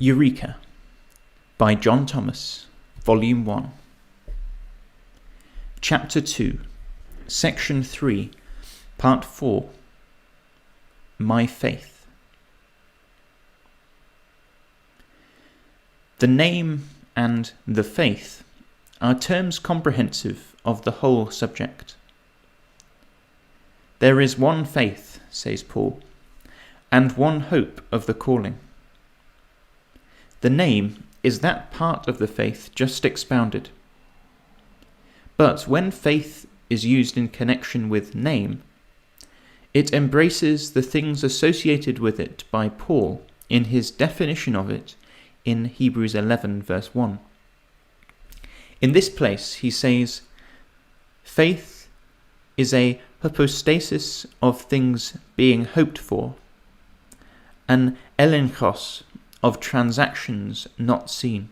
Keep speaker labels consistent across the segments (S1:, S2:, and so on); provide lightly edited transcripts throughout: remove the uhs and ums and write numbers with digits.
S1: Eureka by John Thomas, Volume 1. Chapter 2, Section 3, Part 4. My Faith. The name and the faith are terms comprehensive of the whole subject. There is one faith, says Paul, and one hope of the calling. The name is that part of the faith just expounded. But when faith is used in connection with name, it embraces the things associated with it by Paul in his definition of it in Hebrews 11 verse 1. In this place he says, faith is a hypostasis of things being hoped for, an elenchos of transactions not seen.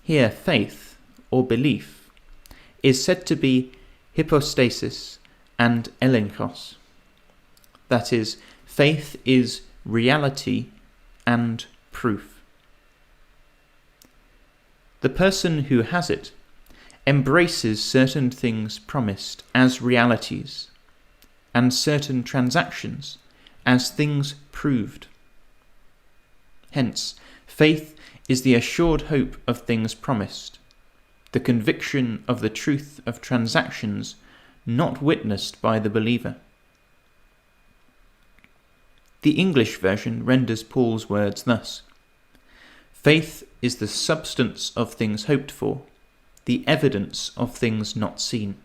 S1: Here faith, or belief, is said to be hypostasis and elenchos. That is, faith is reality and proof. The person who has it embraces certain things promised as realities, and certain transactions as things proved. Hence, faith is the assured hope of things promised, the conviction of the truth of transactions not witnessed by the believer. The English version renders Paul's words thus: faith is the substance of things hoped for, the evidence of things not seen.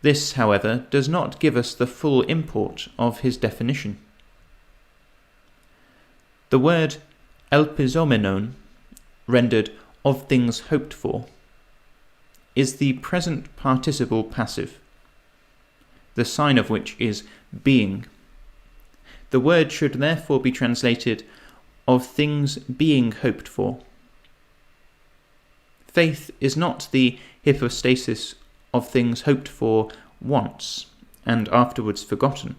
S1: This, however, does not give us the full import of his definition. The word elpizomenon, rendered of things hoped for, is the present participle passive, the sign of which is being. The word should therefore be translated of things being hoped for. Faith is not the hypostasis of things hoped for once and afterwards forgotten,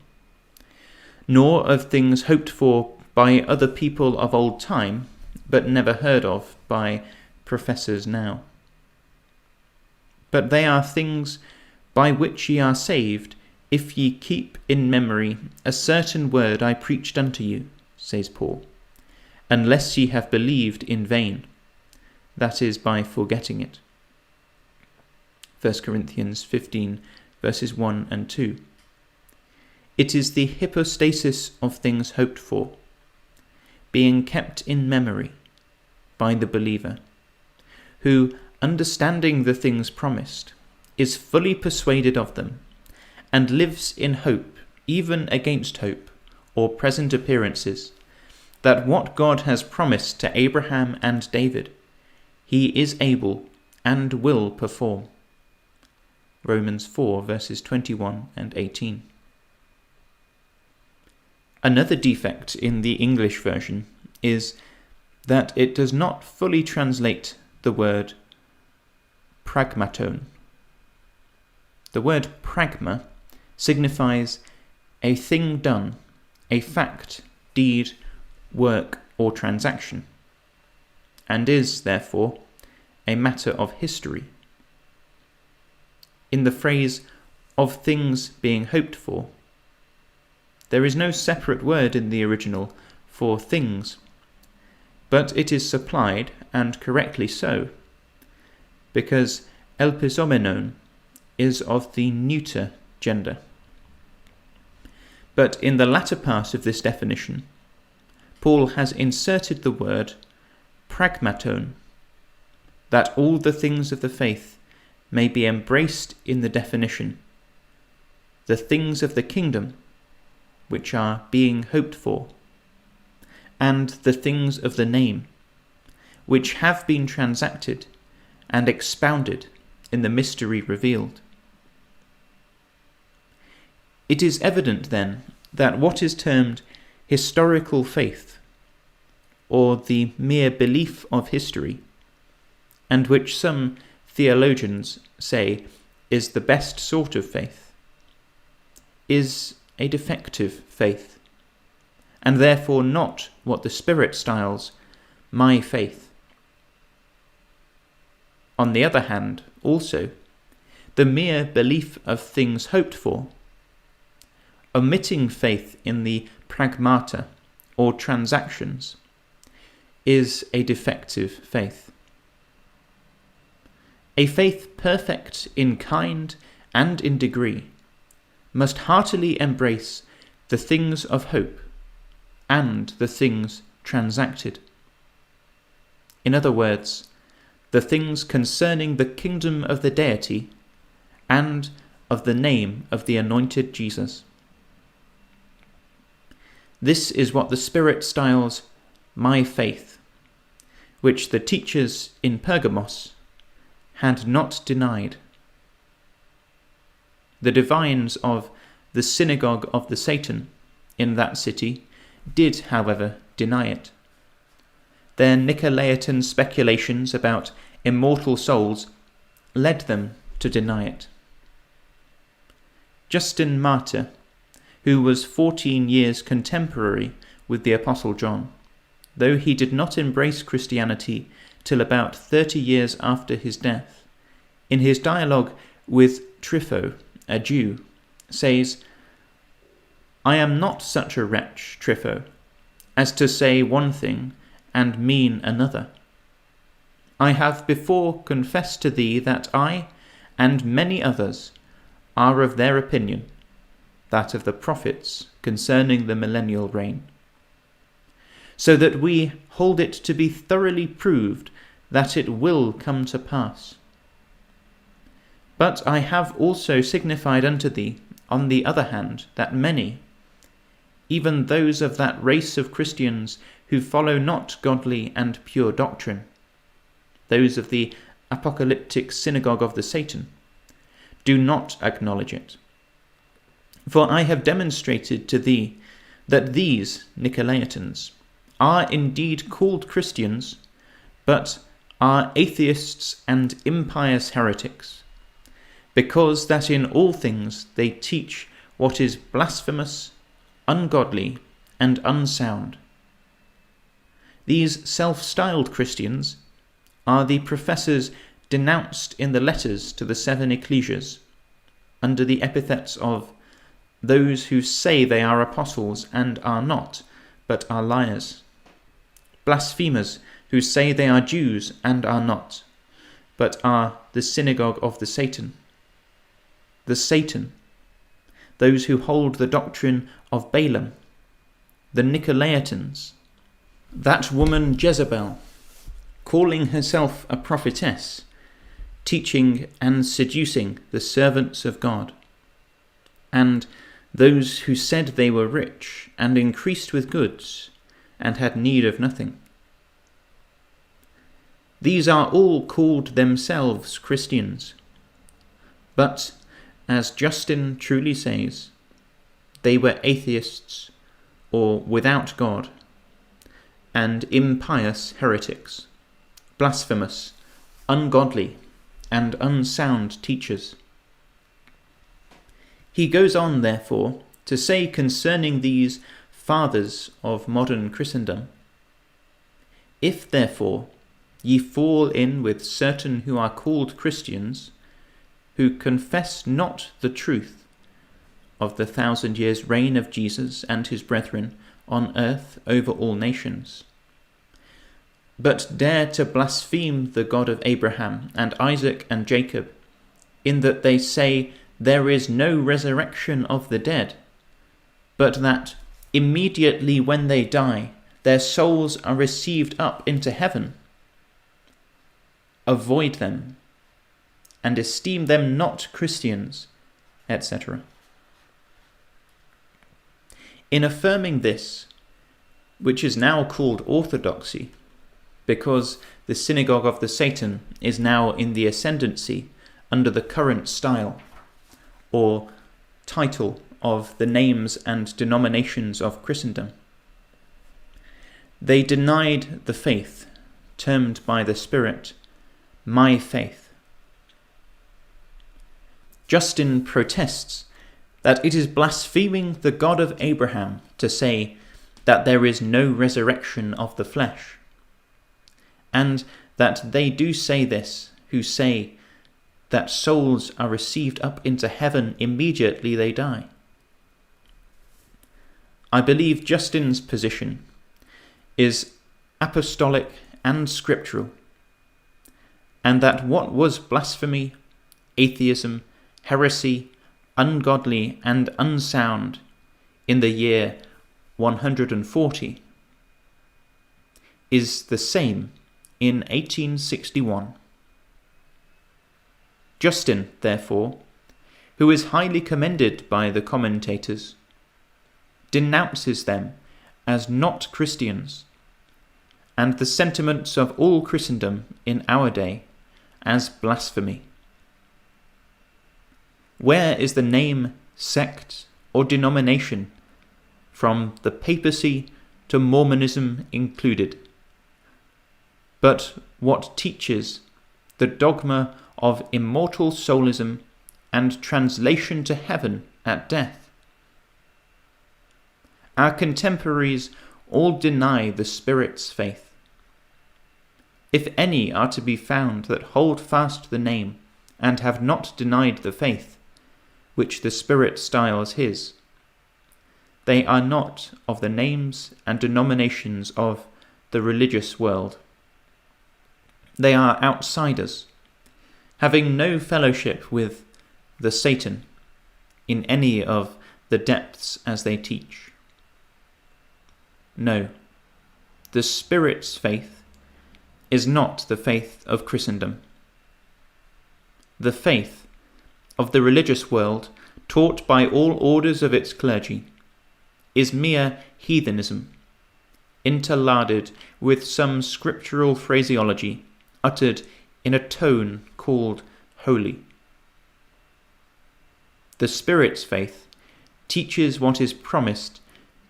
S1: nor of things hoped for by other people of old time, but never heard of by professors now. But they are things by which ye are saved, if ye keep in memory a certain word I preached unto you, says Paul, unless ye have believed in vain, that is, by forgetting it. 1 Corinthians 15, verses 1 and 2. It is the hypostasis of things hoped for, being kept in memory by the believer, who, understanding the things promised, is fully persuaded of them, and lives in hope, even against hope, or present appearances, that what God has promised to Abraham and David, he is able and will perform. Romans 4, verses 21 and 18. Another defect in the English version is that it does not fully translate the word pragmaton. The word pragma signifies a thing done, a fact, deed, work, or transaction, and is, therefore, a matter of history. In the phrase, of things being hoped for, there is no separate word in the original for things, but it is supplied, and correctly so, because elpizomenon is of the neuter gender. But in the latter part of this definition, Paul has inserted the word pragmaton, that all the things of the faith may be embraced in the definition, the things of the kingdom, which are being hoped for, and the things of the name, which have been transacted and expounded in the mystery revealed. It is evident, then, that what is termed historical faith, or the mere belief of history, and which some theologians say is the best sort of faith, is a defective faith, and therefore not what the Spirit styles my faith. On the other hand, also, the mere belief of things hoped for, omitting faith in the pragmata or transactions, is a defective faith. A faith perfect in kind and in degree must heartily embrace the things of hope and the things transacted. In other words, the things concerning the kingdom of the deity and of the name of the anointed Jesus. This is what the Spirit styles my faith, which the teachers in Pergamos had not denied. The divines of the synagogue of the Satan in that city did, however, deny it. Their Nicolaitan speculations about immortal souls led them to deny it. Justin Martyr, who was 14 years contemporary with the Apostle John, though he did not embrace Christianity till about 30 years after his death, in his dialogue with Trypho, a Jew, says, "I am not such a wretch, Trypho, as to say one thing and mean another. I have before confessed to thee that I, and many others, are of their opinion, that of the prophets concerning the millennial reign, so that we hold it to be thoroughly proved that it will come to pass. But I have also signified unto thee, on the other hand, that many, even those of that race of Christians who follow not godly and pure doctrine, those of the apocalyptic synagogue of the Satan, do not acknowledge it. For I have demonstrated to thee that these Nicolaitans are indeed called Christians, but are atheists and impious heretics, because that in all things they teach what is blasphemous, ungodly, and unsound. These self-styled Christians are the professors denounced in the letters to the 7 ecclesias, under the epithets of those who say they are apostles and are not, but are liars, blasphemers who say they are Jews and are not, but are the synagogue of the Satan, those who hold the doctrine of Balaam, the Nicolaitans, that woman Jezebel, calling herself a prophetess, teaching and seducing the servants of God, and those who said they were rich and increased with goods and had need of nothing. These are all called themselves Christians, but, as Justin truly says, they were atheists or without God, and impious heretics, blasphemous, ungodly, and unsound teachers. He goes on, therefore, to say concerning these fathers of modern Christendom, if, therefore, ye fall in with certain who are called Christians, who confess not the truth of the 1,000 years' reign of Jesus and his brethren on earth over all nations, but dare to blaspheme the God of Abraham and Isaac and Jacob, in that they say there is no resurrection of the dead, but that immediately when they die, their souls are received up into heaven. Avoid them, and esteem them not Christians, etc. In affirming this, which is now called orthodoxy, because the synagogue of the Satan is now in the ascendancy under the current style, or title of the names and denominations of Christendom, they denied the faith, termed by the Spirit, my faith. Justin protests that it is blaspheming the God of Abraham to say, that there is no resurrection of the flesh, and that they do say this who say that souls are received up into heaven immediately they die. I believe Justin's position is apostolic and scriptural, and that what was blasphemy, atheism, heresy, ungodly and unsound in the year 140 is the same in 1861. Justin, therefore, who is highly commended by the commentators, denounces them as not Christians, and the sentiments of all Christendom in our day as blasphemy. Where is the name, sect, or denomination, from the papacy to Mormonism included, but what teaches the dogma of immortal soulism and translation to heaven at death? Our contemporaries all deny the Spirit's faith. If any are to be found that hold fast the name and have not denied the faith, which the Spirit styles his, they are not of the names and denominations of the religious world. They are outsiders, having no fellowship with the Satan in any of the depths as they teach. No, the Spirit's faith is not the faith of Christendom. The faith of the religious world, taught by all orders of its clergy, is mere heathenism, interlarded with some scriptural phraseology uttered in a tone called holy. The Spirit's faith teaches what is promised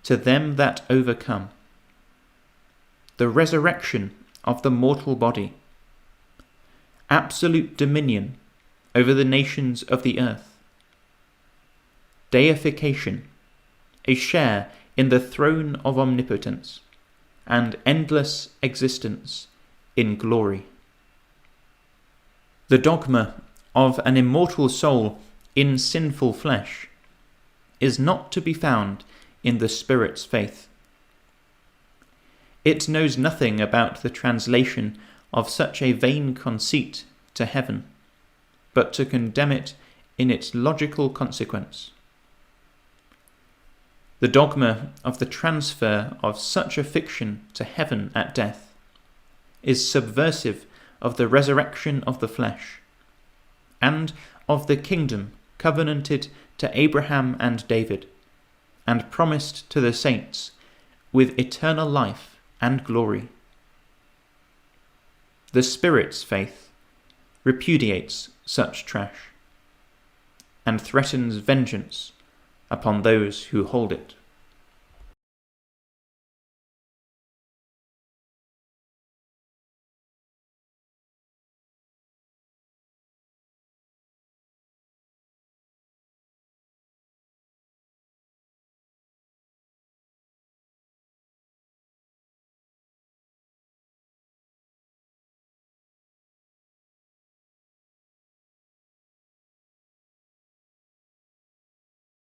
S1: to them that overcome: the resurrection of the mortal body, absolute dominion over the nations of the earth, deification, a share in the throne of omnipotence, and endless existence in glory. The dogma of an immortal soul in sinful flesh is not to be found in the Spirit's faith. It knows nothing about the translation of such a vain conceit to heaven, but to condemn it in its logical consequence. The dogma of the transfer of such a fiction to heaven at death is subversive of the resurrection of the flesh, and of the kingdom covenanted to Abraham and David, and promised to the saints with eternal life and glory. The Spirit's faith repudiates such trash, and threatens vengeance upon those who hold it.